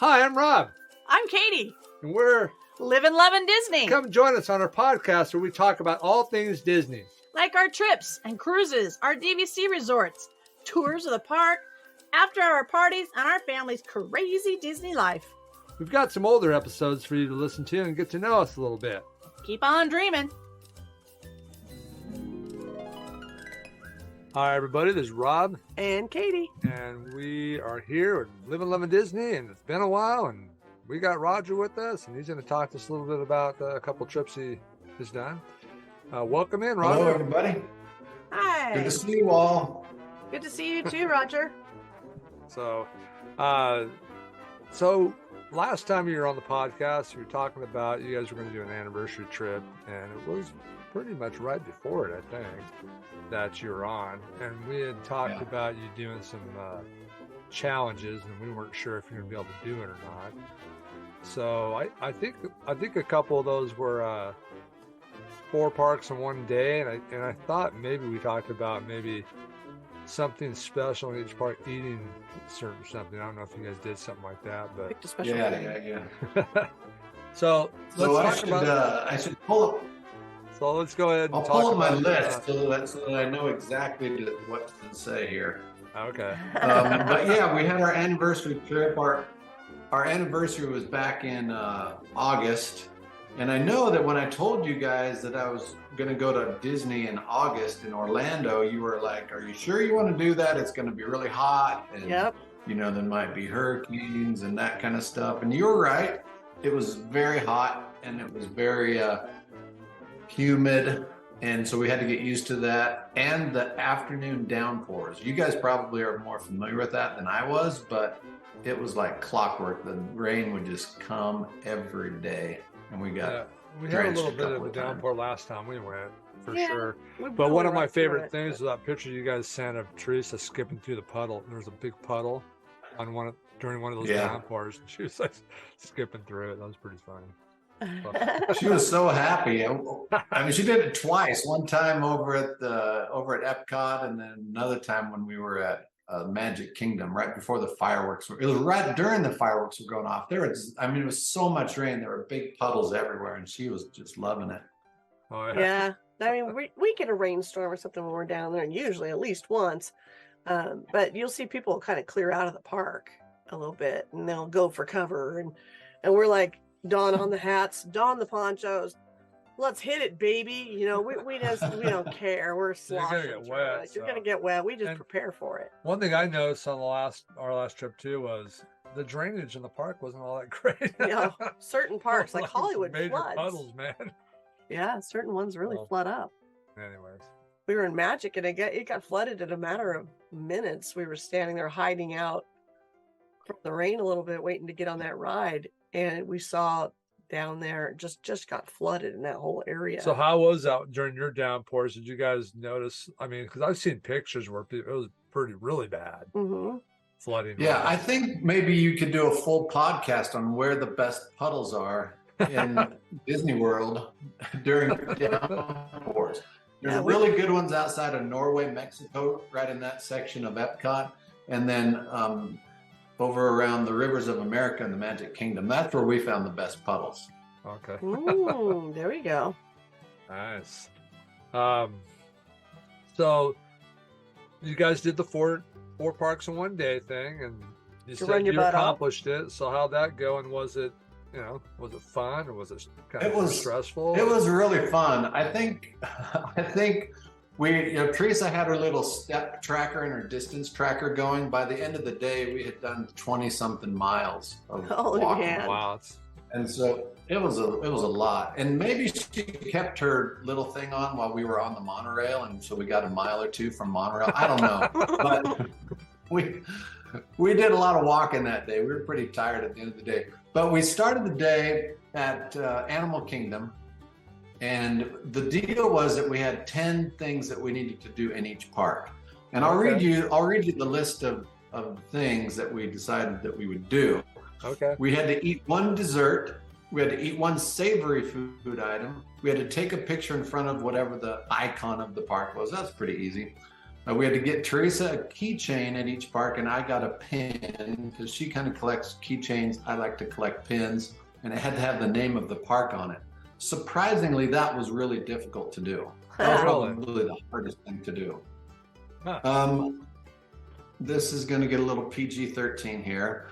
Hi, I'm Rob. I'm Katie. And we're Livin' Lovin' Disney. Come join us on our podcast where we talk about all things Disney. Like our trips and cruises, our DVC resorts, tours of the park, after-hour parties, and our family's crazy Disney life. We've got some older episodes for you to listen to and get to know us a little bit. Keep on dreaming. Hi, everybody. This is Rob. And Katie. And we are here at Livin' Lovin' Disney, and it's been a while, and we got Roger with us, and he's going to talk to us a little bit about a couple trips he has done. Welcome in, Roger. Hello, everybody. Hi. Good to see you all. Good to see you too, Roger. So last time you were on the podcast, you were talking about you guys were going to do an anniversary trip, and it was pretty much right before it, I think, that you were on. And we had talked about you doing some challenges, and we weren't sure if you were going to be able to do it or not. So I think a couple of those were 4 parks in one day, and I thought maybe we talked about maybe something special in each park, eating certain something. I don't know if you guys did something like that, but Picked a special Yeah. So I should pull up. So let's go ahead and I'll talk pull up my about list so that I know exactly what to say here. Okay. But yeah, we had our anniversary trip. Our anniversary was back in August, and I know that when I told you guys that I was going to go to Disney in August in Orlando, you were like, "Are you sure you want to do that? It's going to be really hot, and Yep. you know there might be hurricanes and that kind of stuff." And you were right. It was very hot, and it was very humid, and so we had to get used to that. And the afternoon downpours. You guys probably are more familiar with that than I was, but it was like clockwork. The rain would just come every day, and we got we had a drenched little bit couple of a of times. downpour last time we went, for Yeah, sure. we But blew one of right my through favorite it, things but- was that picture you guys sent of Teresa skipping through the puddle. There was a big puddle on during one of those downpours, and she was like skipping through it. That was pretty funny. She was so happy. I mean, she did it twice. One time over at Epcot, and then another time when we were at Magic Kingdom, right before the fireworks were. It was right during the fireworks were going off. It was so much rain. There were big puddles everywhere, and she was just loving it. Oh Yeah, I mean, we get a rainstorm or something when we're down there, and usually at least once. But you'll see people kind of clear out of the park a little bit, and they'll go for cover, and we're like, don on the hats, don the ponchos, let's hit it, baby. You know, we don't care. We're You're gonna sloshing. get through wet, it. You're so- gonna get wet. We just And- prepare for it. One thing I noticed on our last trip too was the drainage in the park wasn't all that great. You know, certain parks like Some Hollywood major floods. puddles, man. Yeah, certain ones really Well, flood up. Anyways, We were in Magic, and it got flooded in a matter of minutes. We were standing there hiding out from the rain a little bit, waiting to get on that ride, and we saw down there just got flooded in that whole area. so how was that during your downpours? Did you guys notice? I mean, because I've seen pictures where it was really bad hmm flooding. Yeah, I think maybe you could do a full podcast on where the best puddles are in Disney World during downpours. There's Yeah, really good ones outside of Norway, Mexico, right in that section of Epcot, and then over around the rivers of America and the Magic Kingdom. That's where we found the best puddles. Okay. There we go. Nice. So you guys did the four parks in one day thing, and you To said run your you butt off. accomplished it. So how'd that go? And was it fun, or was it kind It of was stressful? It was really fun. I think Teresa had her little step tracker and her distance tracker going. By the end of the day, we had done 20 something miles of Oh, walking. man. Wow. And so it was a lot. And maybe she kept her little thing on while we were on the monorail, and so we got a mile or two from monorail. I don't know, but we did a lot of walking that day. We were pretty tired at the end of the day, but we started the day at Animal Kingdom, and the deal was that we had 10 things that we needed to do in each park. And I'll read you the list of things that we decided that we would do. Okay. We had to eat one dessert. We had to eat one savory food item. We had to take a picture in front of whatever the icon of the park was. That's pretty easy. We had to get Teresa a keychain at each park, and I got a pin because she kind of collects keychains. I like to collect pins, and it had to have the name of the park on it. Surprisingly, that was really difficult to do. That was probably the hardest thing to do. Huh. This is going to get a little PG-13 here.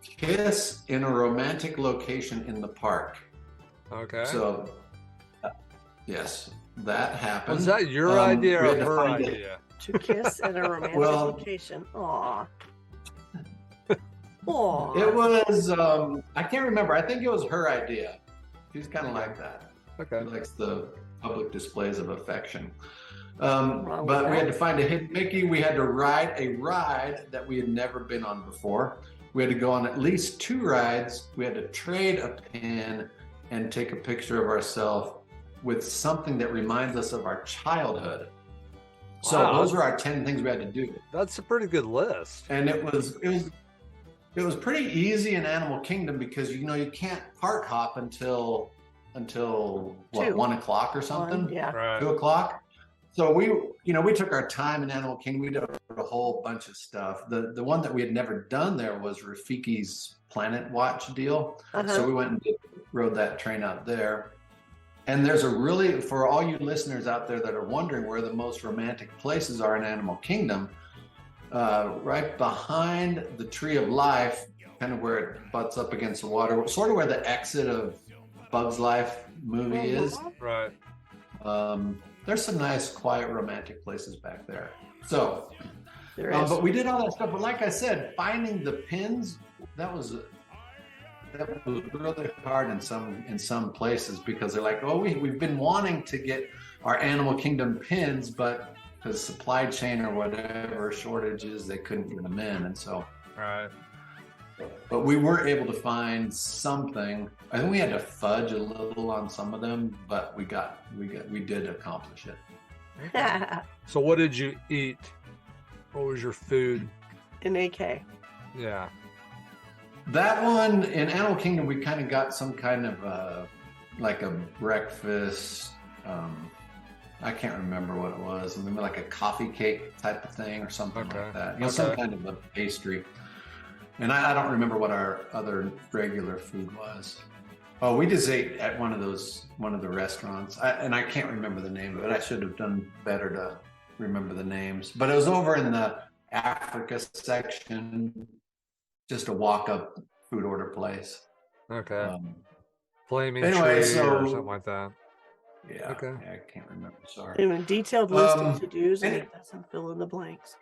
Kiss in a romantic location in the park. Okay. So, yes, that happened. Was that your idea or her idea? To kiss in a romantic location. Aw. Aw. It was, I can't remember. I think it was her idea. She's kind of like that. Okay. She likes the public displays of affection. But we had to find a hidden Mickey. We had to ride a ride that we had never been on before. We had to go on at least 2 rides. We had to trade a pin and take a picture of ourselves with something that reminds us of our childhood. So those are our 10 things we had to do. That's a pretty good list. And it was pretty easy in Animal Kingdom because you can't park hop until what, 1 o'clock or something? 2 o'clock. So we took our time in Animal Kingdom. We did a whole bunch of stuff. The one that we had never done there was Rafiki's Planet Watch deal. So we went and rode that train out there. And there's for all you listeners out there that are wondering where the most romantic places are in Animal Kingdom, right behind the Tree of Life, kind of where it butts up against the water, sort of where the exit of Bug's Life movie is. Right. There's some nice, quiet, romantic places back there. So, but we did all that stuff. But like I said, finding the pins, that was really hard in some places because they're like, we've been wanting to get our Animal Kingdom pins, but because supply chain or whatever shortages, they couldn't get them in, and so. Right. But we were able to find something. I think we had to fudge a little on some of them, but we did accomplish it. So what did you eat? What was your food? An AK. Yeah. That one in Animal Kingdom, we kind of got some kind of like a breakfast. I can't remember what it was. Maybe like a coffee cake type of thing or something like that. Some kind of a pastry. And I don't remember what our other regular food was. Oh, we just ate at one of the restaurants. And I can't remember the name of it. I should have done better to remember the names. But it was over in the Africa section, just a walk-up food order place. Okay. Flaming Tree or something like that. Yeah. Okay. Yeah, I can't remember. Sorry. And a detailed list of to-dos, and it doesn't fill in the blanks.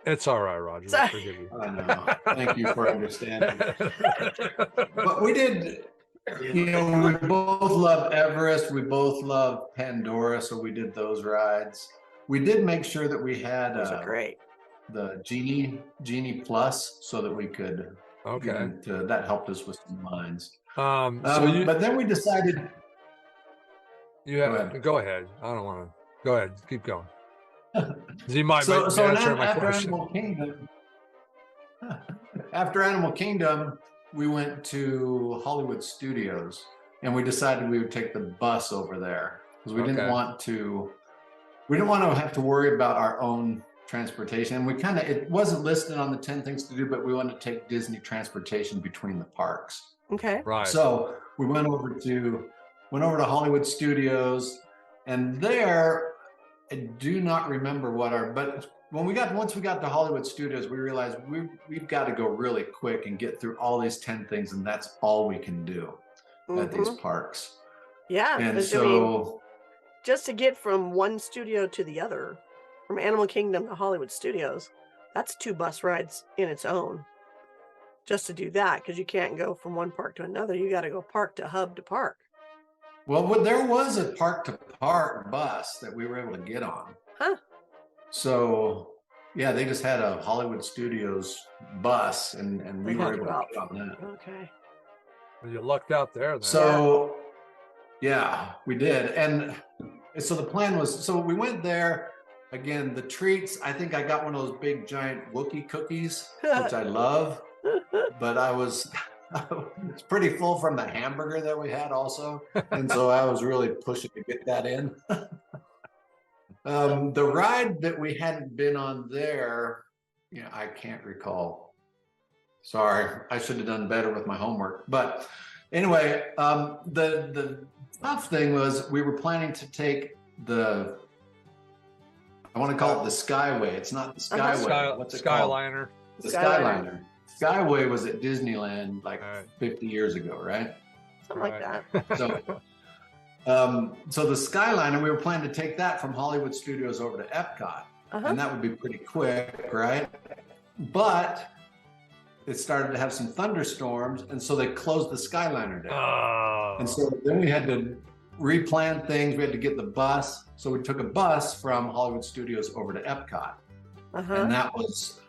It's all right, Roger. I forgive you. I know. Thank you for understanding. But we did, we both love Everest. We both love Pandora, so we did those rides. We did make sure that we had Those are great. The Genie Plus so that we could. Okay. That helped us with some lines. But then we decided. Go ahead. I don't want to. Go ahead. Keep going. You might answer my question. After Animal Kingdom, we went to Hollywood Studios, and we decided we would take the bus over there because we didn't want to. We didn't want to have to worry about our own transportation, and it wasn't listed on the 10 things to do, but we wanted to take Disney transportation between the parks. Okay. Right. So we went over to Hollywood Studios, and there. I do not remember but once we got to Hollywood Studios, we realized we've got to go really quick and get through all these 10 things, and that's all we can do at these parks. Yeah, and so just to get from one studio to the other, from Animal Kingdom to Hollywood Studios, that's 2 bus rides in its own. Just to do that, because you can't go from one park to another. You got to go park to hub to park. Well, there was a park-to-park bus that we were able to get on. Huh. So, yeah, they just had a Hollywood Studios bus, and we were able to get on that. Okay. Well, you lucked out there then. So, yeah, we did. And so the plan was, so we went there. Again, the treats, I think I got one of those big, giant Wookiee cookies, which I love. But it's pretty full from the hamburger that we had also. And so I was really pushing to get that in. The ride that we hadn't been on there, I can't recall. Sorry, I should have done better with my homework. But anyway, the tough thing was we were planning to take I want to call it the Skyway. It's not the Skyway. What's it called? Skyliner. The Skyliner. Skyway was at Disneyland like 50 years ago, right? Something like that. So the Skyliner, we were planning to take that from Hollywood Studios over to Epcot, and that would be pretty quick, right? But it started to have some thunderstorms, and so they closed the Skyliner down. Oh. And so then we had to replan things. We had to get the bus. So we took a bus from Hollywood Studios over to Epcot, and that was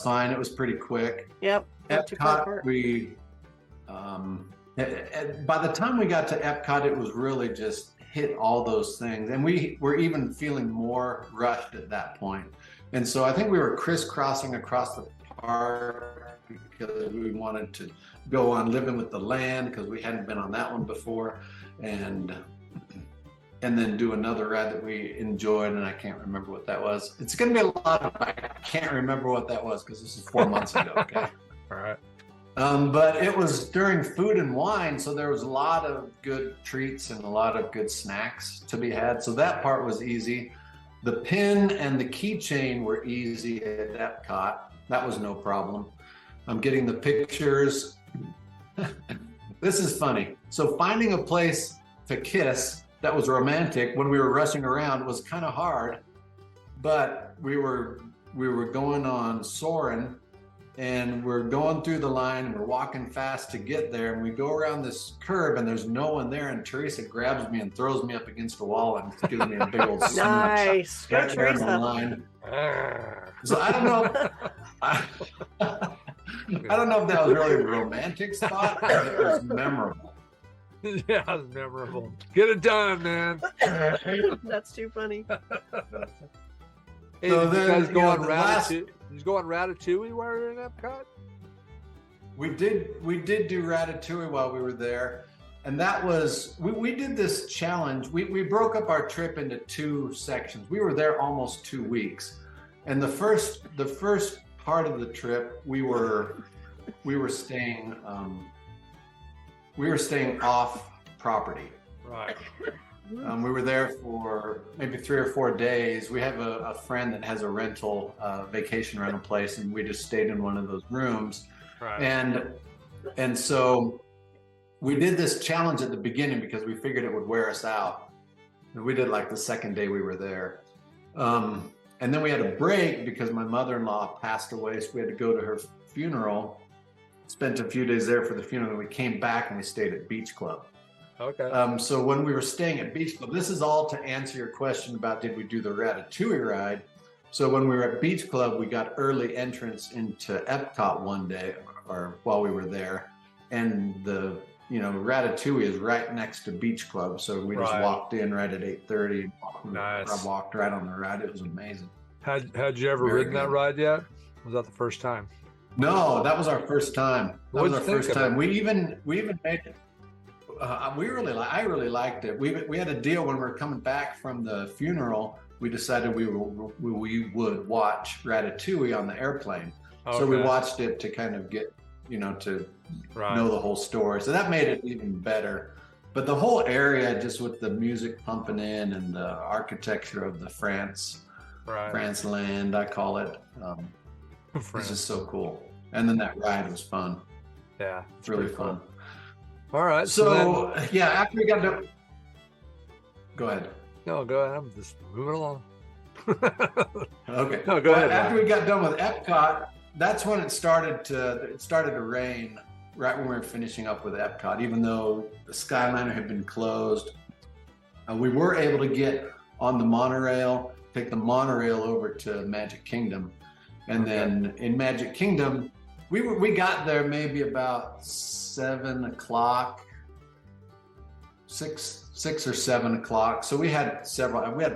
fine. It was pretty quick. Yep. Epcot, by the time we got to Epcot, it was really just hit all those things. And we were even feeling more rushed at that point. And so I think we were crisscrossing across the park because we wanted to go on Living with the Land because we hadn't been on that one before. And then do another ride that we enjoyed, and I can't remember what that was. It's going to be a lot of, I can't remember what that was because this is 4 months ago, okay? All right. But it was during Food and Wine, so there was a lot of good treats and a lot of good snacks to be had. So that part was easy. The pin and the keychain were easy at Epcot. That was no problem. I'm getting the pictures. This is funny. So finding a place to kiss that was romantic when we were rushing around was kind of hard, but we were going on Soarin', and we're going through the line, and we're walking fast to get there, and we go around this curve, and there's no one there, and Teresa grabs me and throws me up against the wall and gives me a big old smooch. Nice. Go, Right there in the Teresa. line. So I don't know. I don't know if that was really a romantic spot, but it was memorable. Yeah, it's memorable. Get it done, man. That's too funny. Hey, So did then, you guys go on the Ratatouille? Did you go on Ratatouille while you were in Epcot? We did do Ratatouille while we were there, and that was we did this challenge. We broke up our trip into 2 sections. We were there almost 2 weeks, and the first part of the trip we were staying off property. Right. We were there for maybe 3 or 4 days. We have a friend that has a vacation rental place, and we just stayed in one of those rooms. Right. And so we did this challenge at the beginning because we figured it would wear us out. And we did like the second day we were there. And then we had a break because my mother-in-law passed away, so we had to go to her funeral. Spent a few days there for the funeral, and we came back and we stayed at Beach Club. Okay. So when we were staying at Beach Club, this is all to answer your question about did we do the Ratatouille ride. So when we were at Beach Club, we got early entrance into Epcot one day, or while we were there, and the Ratatouille is right next to Beach Club, so we just walked in right at 8:30. Nice. I walked right on the ride. It was amazing. Had you ever Very ridden that good. ride yet? Was that the first time? No, that was our first time. That was What'd our you think first of time. it? We even made it. I really liked it. We had a deal when we were coming back from the funeral. We decided we would watch Ratatouille on the airplane. So we Okay. watched it to kind of get to Right. know the whole story. So that made it even better. But the whole area, just with the music pumping in and the architecture of the France land, I call it, it's just so cool. And then that ride was fun. Yeah. It's really fun. All right. So yeah, after we got done, go ahead. No, go ahead. I'm just moving along. Okay. No, go ahead, After Ryan. we got done with Epcot, that's when it started to rain. Right when we were finishing up with Epcot, even though the Skyliner had been closed, we were able to get on the monorail, take the monorail over to Magic Kingdom, and then in Magic Kingdom, we got there maybe about 7 o'clock, 6 or 7 o'clock. So we had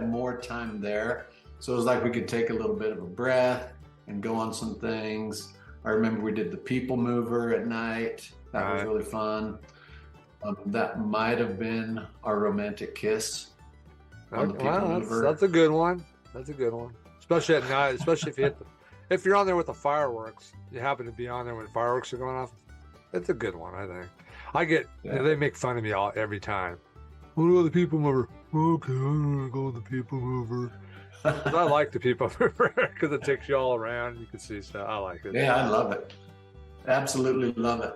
more time there. So it was like we could take a little bit of a breath and go on some things. I remember we did the People Mover at night. That was really fun. That might have been our romantic kiss. on the people Well, mover. that's a good one. That's a good one, especially at night. Especially if you hit if you're on there with the fireworks, you happen to be on there when fireworks are going off. It's a good one, I think. I get they make fun of me every time. We'll go to the people mover. Okay, I'm gonna go to the people mover. 'Cause I like the people mover because it takes you all around. You can see stuff. I like it. Yeah, I love it. Absolutely love it.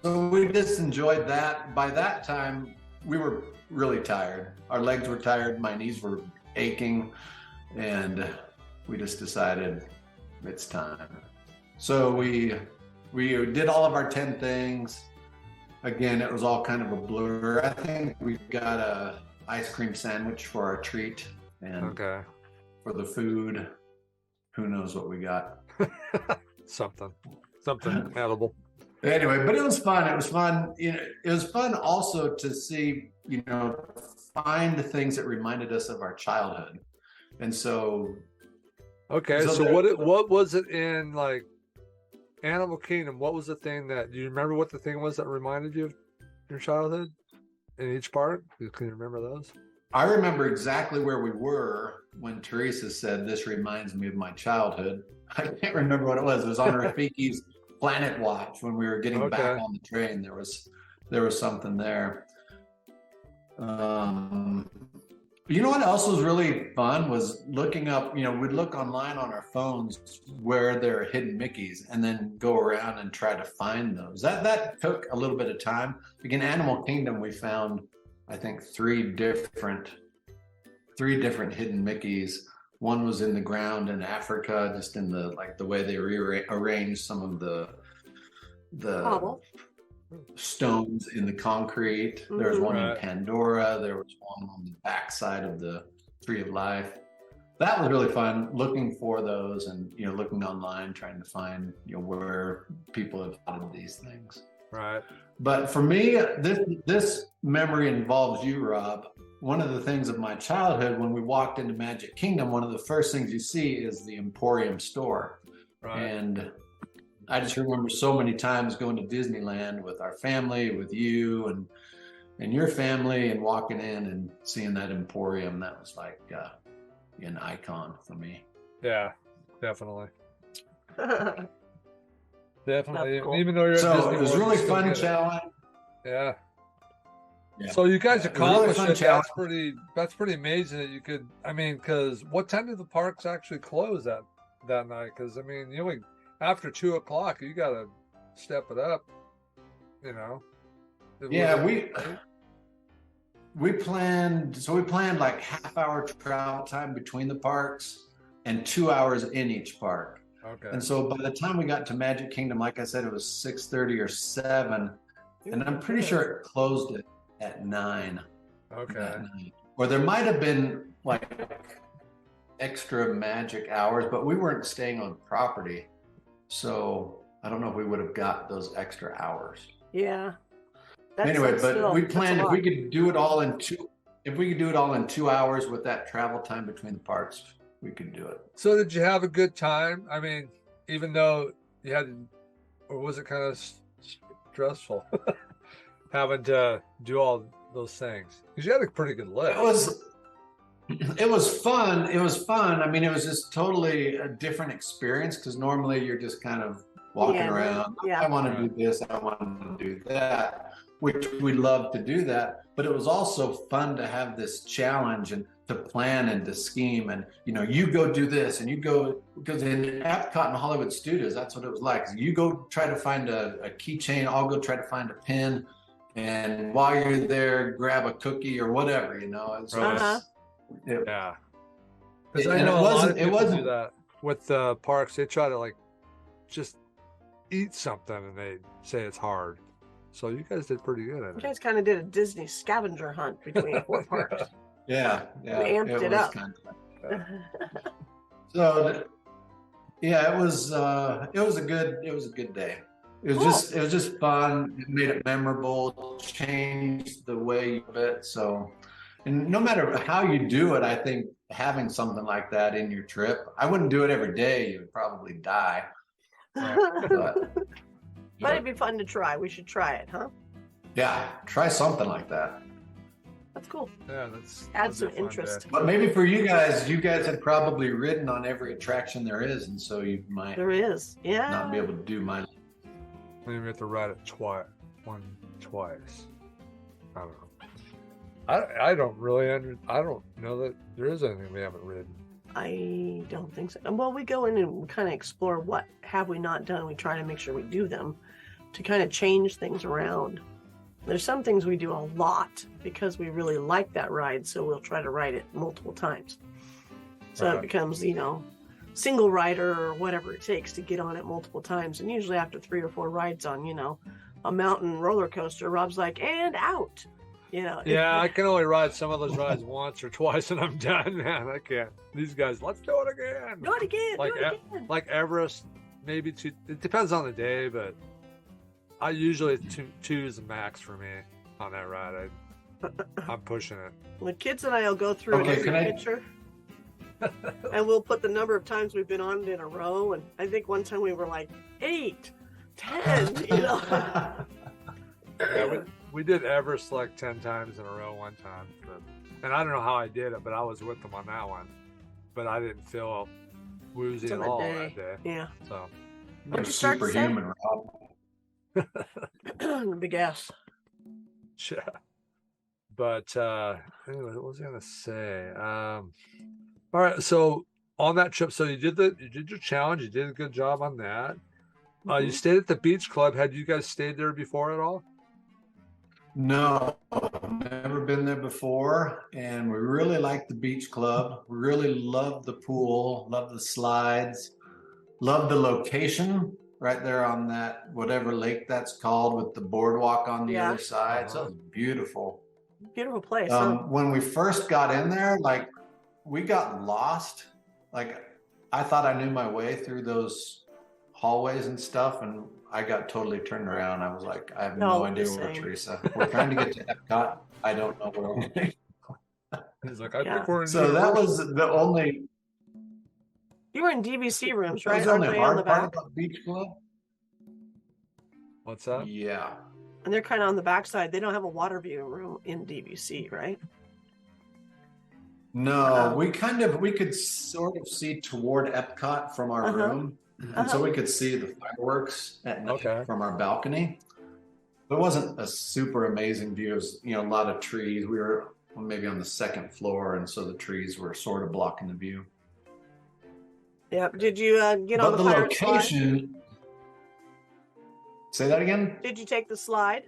So we just enjoyed that. By that time, we were really tired. Our legs were tired. My knees were aching, and we just decided it's time. So we did all of our 10 things. Again, it was all kind of a blur. I think we got a ice cream sandwich for our treat, and for the food, who knows what we got. something edible. Anyway, but it was fun. It was fun. It was fun also to see, find things that reminded us of our childhood. And so what was it in like Animal Kingdom? What was the thing do you remember what the thing was that reminded you of your childhood in each park? Can you remember those? I remember exactly where we were when Teresa said, "This reminds me of my childhood." I can't remember what it was. It was on Rafiki's Planet Watch when we were getting back on the train. There was something there. You know what else was really fun was looking up, we'd look online on our phones where there are hidden Mickeys and then go around and try to find those. That took a little bit of time. Again, Animal Kingdom, we found, I think, three different hidden Mickeys. One was in the ground in Africa, just in the way they rearranged some of the stones in the concrete. There was one in Pandora. There was one on the backside of the Tree of Life. That was really fun, looking for those and looking online, trying to find where people have thought these things. Right. But for me, this memory involves you, Rob. One of the things of my childhood, when we walked into Magic Kingdom, one of the first things you see is the Emporium store. Right. And I just remember so many times going to Disneyland with our family, with you and your family, and walking in and seeing that Emporium. That was like an icon for me. Yeah, definitely. Definitely. Cool. Even though you're so at Disney it was World, really fun challenge. Yeah. So you guys accomplished really it. That's pretty amazing that you could. I mean, because what time did the parks actually close that night? Because I mean, after 2:00, you got to step it up. Yeah, we planned like half-hour travel time between the parks and 2 hours in each park. Okay. And so by the time we got to Magic Kingdom, like I said, it was 6:30 or 7, and I'm pretty sure it closed at 9. Okay. Or there might have been like extra magic hours, but we weren't staying on property, so I don't know if we would have got those extra hours. Yeah. Anyway, but we planned if we could do it all in 2 hours with that travel time between the parks, we could do it. So did you have a good time? I mean, even though you had, or was it kind of stressful having to do all those things? Because you had a pretty good list. It was fun. It was fun. I mean, it was just totally a different experience because normally you're just kind of walking around. Yeah. I want to do this. I want to do that, which we love to do that. But it was also fun to have this challenge and to plan and to scheme. And, you go do this and you go, because in Epcot and Hollywood Studios, that's what it was like. You go try to find a keychain. I'll go try to find a pin. And while you're there, grab a cookie or whatever, So yeah. Because I know a lot of people do that with the parks. They try to just eat something and they say it's hard. So you guys did pretty good at it. You guys kind of did a Disney scavenger hunt between 4 parks. Yeah. We amped it up. So yeah, it was a good day. It was just fun. It made it memorable, changed the way you do it. So, and no matter how you do it, I think having something like that in your trip, I wouldn't do it every day. You would probably die. But it'd be fun to try. We should try it, huh? Yeah, try something like that. That's cool. Yeah, Add that'd some be a fun interest. day. But maybe for you guys had probably ridden on every attraction there is, and so you might There is. Yeah. not be able to do my. Maybe we have to ride it twice. I don't know. I don't really I don't know that there is anything we haven't ridden. I don't think so. Well, we go in and kind of explore what have we not done. We try to make sure we do them to kind of change things around. There's some things we do a lot because we really like that ride, so we'll try to ride it multiple times. So Right. it becomes, single rider or whatever it takes to get on it multiple times. And usually after 3 or 4 rides on, a mountain roller coaster, Rob's like, and out. Yeah, I can only ride some of those rides once or twice, and I'm done, man. I can't. These guys, let's do it again. Do it again. Like do it again. like Everest, maybe 2. It depends on the day, but I usually 2 is the max for me on that ride. I'm pushing it. The kids and I will go through Okay, every picture. And we'll put the number of times we've been on it in a row. And I think one time we were like 8, 10, Yeah, we did Everest like 10 times in a row one time, and I don't know how I did it, but I was with them on that one. But I didn't feel woozy It's at on a all day. that day. Yeah. So You're you start to say? superhuman, Rob. Big ass. yeah. But anyway, what was I gonna say? All right, so on that trip, so you did your challenge. You did a good job on that. You stayed at the beach club. Had you guys stayed there before at all? No, never been there before, and we really like the beach club. We really love the pool, love the slides, love the location right there on that whatever lake that's called with the boardwalk on the Yeah. other side. So it's beautiful. Beautiful place. Huh? When we first got in there, like we got lost. Like I thought I knew my way through those hallways and stuff, and I got totally turned around. I was like, I have no idea where, Teresa. We're trying to get to Epcot. I don't know where we're going. He's like, I Yeah. think we're in So that was the only. You were in DVC rooms, That right? was the Aren't only they on the hard part back? about Beach Club. What's that? Yeah. And they're kind of on the backside. They don't have a water view room in DVC, right? No, we could sort of see toward Epcot from our room. And so we could see the fireworks at night from our balcony. It wasn't a super amazing view. It was, a lot of trees. We were maybe on the 2nd floor, and so the trees were sort of blocking the view. Yep. Did you get on But the the pirate slide? location. Say that again? Did you take the slide?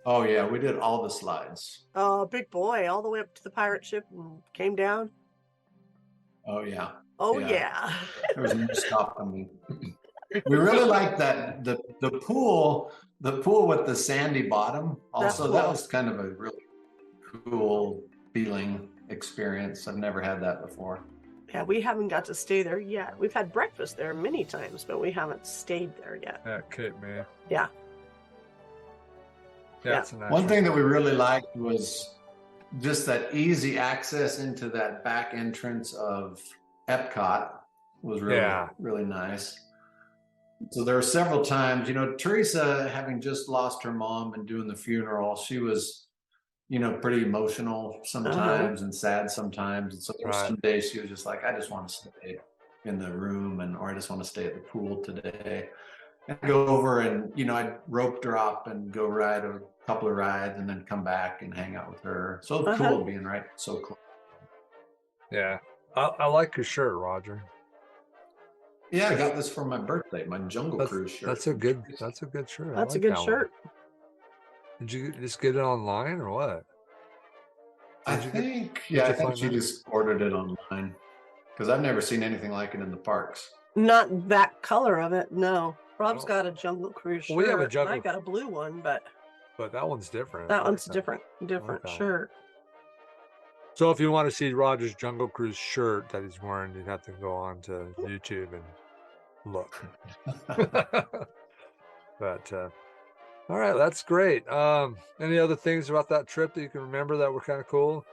Oh yeah, we did all the slides. Oh, big boy, all the way up to the pirate ship and came down. Oh yeah. Oh Yeah. yeah. There was no stopping me. We really liked that the pool with the sandy bottom. Also, That's that cool. was kind of a really cool feeling experience. I've never had that before. Yeah, we haven't got to stay there yet. We've had breakfast there many times, but we haven't stayed there yet. At Cape May. Yeah. Yeah. It's a nice One thing that resort. we really liked was just that easy access into that back entrance of Epcot was really nice. So there were several times, Teresa, having just lost her mom and doing the funeral, she was, pretty emotional sometimes and sad sometimes. And so there were some days she was just like, I just want to stay in the room or I just want to stay at the pool today. And go over and, I'd rope drop and go ride a couple of rides and then come back and hang out with her. So it's cool being right so close. Yeah. I like your shirt, Roger. Yeah, I got this for my birthday, my Jungle Cruise shirt. That's a good shirt. That's a good shirt. Did you just get it online or what? I think she just ordered it online because I've never seen anything like it in the parks. Not that color of it, no. Rob's got a Jungle Cruise shirt. We have a Jungle. I got a blue one, but that one's different. that one's different shirt. So if you want to see Roger's Jungle Cruise shirt that he's wearing, you'd have to go on to YouTube and look. But all right, that's great. Any other things about that trip that you can remember that were kind of cool?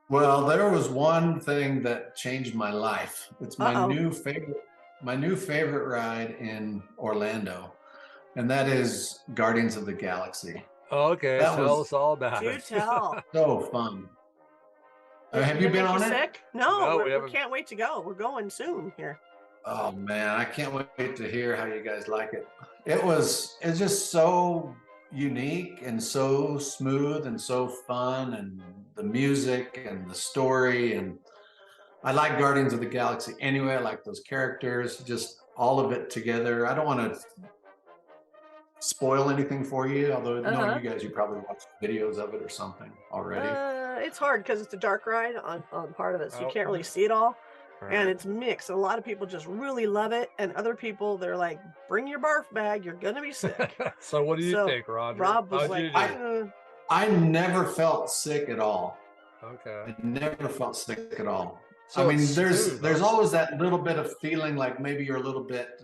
Well, there was one thing that changed my life. It's my new favorite ride in Orlando, and that is Guardians of the Galaxy. Okay, That tell was us all about Do it. tell. so fun. Have you Did it been make on it? sick? No, No, we we haven't. can't wait to go. We're going soon here. Oh man, I can't wait to hear how you guys like it. It's just so unique and so smooth and so fun, and the music and the story, and I like Guardians of the Galaxy anyway. I like those characters, just all of it together. I don't want to spoil anything for you, although knowing you guys, you probably watched videos of it or something already. It's hard because it's a dark ride on part of it, so you can't really Okay. see it all. Right. And it's mixed. A lot of people just really love it, and other people, they're like, bring your barf bag, you're gonna be sick. So what do you So, think, Roger? Rob was How'd like, you do? I never felt sick at all. Okay. I never felt sick at all. So I mean, it's smooth, there's huh? always that little bit of feeling like maybe you're a little bit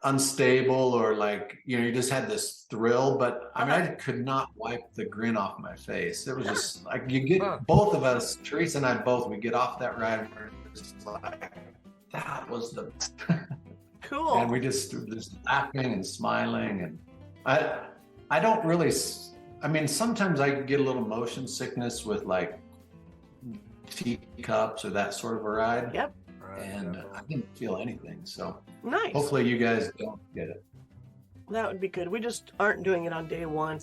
unstable, or like, you know, you just had this thrill, but I mean, I could not wipe the grin off my face. It was just like, you get, both of us, Teresa and I both, we get off that ride and we're just like, that was the cool. And we just laughing and smiling. And I don't really, I mean, sometimes I get a little motion sickness with like teacups or that sort of a ride. Yep. And I didn't feel anything. So Nice. hopefully you guys don't get it. That would be good. We just aren't doing it on day one.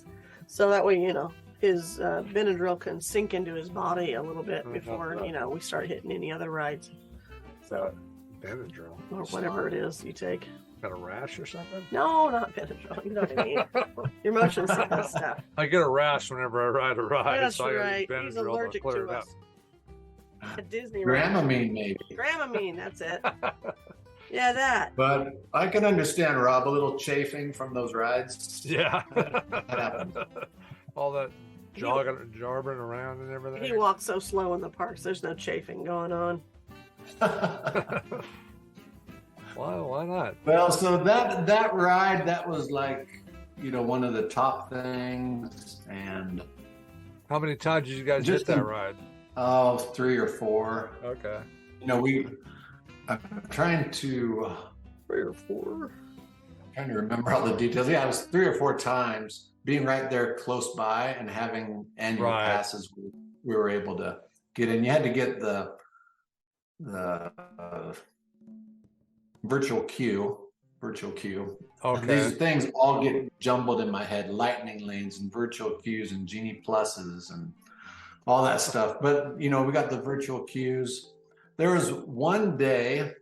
So that way, you know, his Benadryl can sink into his body a little bit before, you know, we start hitting any other rides. So Benadryl. or whatever it is you take. Got a rash or something? No, not Benadryl. You know what I mean? Your motion sickness stuff. I get a rash whenever I ride a ride. That's so I right. got He's Benadryl allergic clear to it up. us. At Disney, right? Dramamine, maybe. Dramamine, that's it. Yeah, that. But I can understand, Rob, a little chafing from those rides. Yeah. That happens. All that jobbing around and everything. He walks so slow in the parks. There's no chafing going on. Why not? Well, so that ride, that was like, you know, one of the top things. And How many times did you guys Just hit that in- ride? 3 or 4. Okay. You know, I'm trying to 3 or 4. trying to remember all the details. Yeah, it was 3 or 4 times being right there close by and having annual Right. passes. We were able to get in. You had to get the virtual queue. And these Okay. things all get jumbled in my head: lightning lanes and virtual queues and Genie Pluses and all that stuff. But you know, we got the virtual queues. There was one day,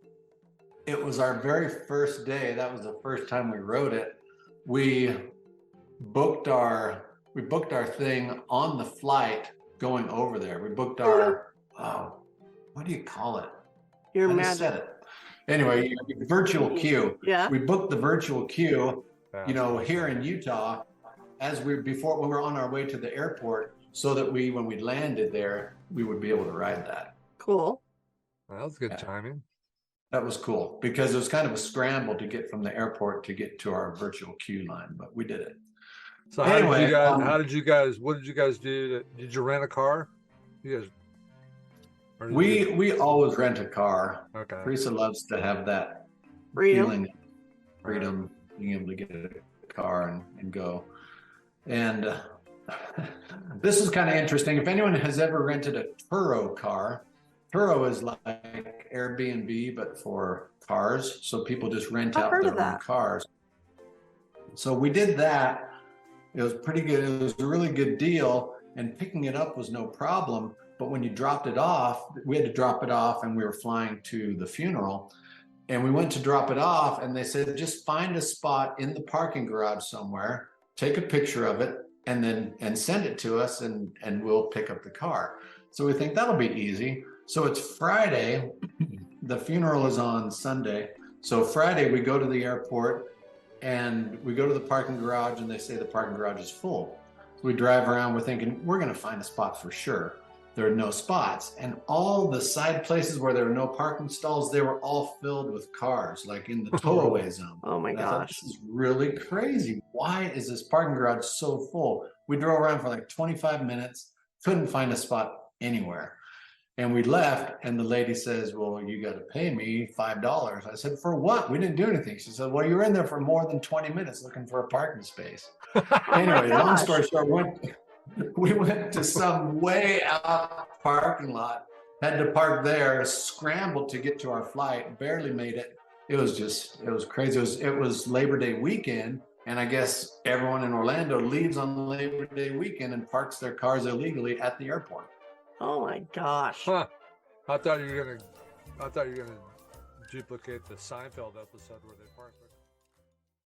it was our very first day. That was the first time we rode it. We booked our thing on the flight going over there. We booked our what do you call it? You're I just mad. said it. Anyway, virtual queue. Yeah. We booked the virtual queue, you know, Fast. here in Utah, when we were on our way to the airport, so that when we landed there, we would be able to ride that. Cool. That was good Yeah. timing. That was cool because it was kind of a scramble to get from the airport to get to our virtual queue line, but we did it. So how Anyway, what did you guys do? Did you rent a car? You guys or did you- We always rent a car. Okay. Teresa loves to have that Freedom. feeling of freedom, being able to get a car and go. And this is kind of interesting. If anyone has ever rented a Turo car, Turo is like Airbnb, but for cars. So people just rent I've out heard their of own that. cars. So we did that. It was pretty good. It was a really good deal. And picking it up was no problem. But when you dropped it off, we had to drop it off, and we were flying to the funeral. And we went to drop it off, and they said, just find a spot in the parking garage somewhere, take a picture of it, and send it to us, and we'll pick up the car. So we think that'll be easy. So it's Friday. The funeral is on Sunday. So Friday we go to the airport and we go to the parking garage, and they say the parking garage is full. So we drive around, we're thinking we're going to find a spot for sure. There are no spots. And all the side places where there were no parking stalls, they were all filled with cars, like in the towaway zone. Oh my And I thought, gosh. this is really crazy. Why is this parking garage so full? We drove around for like 25 minutes, couldn't find a spot anywhere. And we left, and the lady says, well, you got to pay me $5. I said, for what? We didn't do anything. She said, well, you were in there for more than 20 minutes looking for a parking space. Anyway, long story short, we went to some way out parking lot, had to park there, scrambled to get to our flight, barely made it. It was crazy. It was Labor Day weekend. And I guess everyone in Orlando leaves on the Labor Day weekend and parks their cars illegally at the airport. Oh my gosh. Huh. I thought you were gonna duplicate the Seinfeld episode where they parked.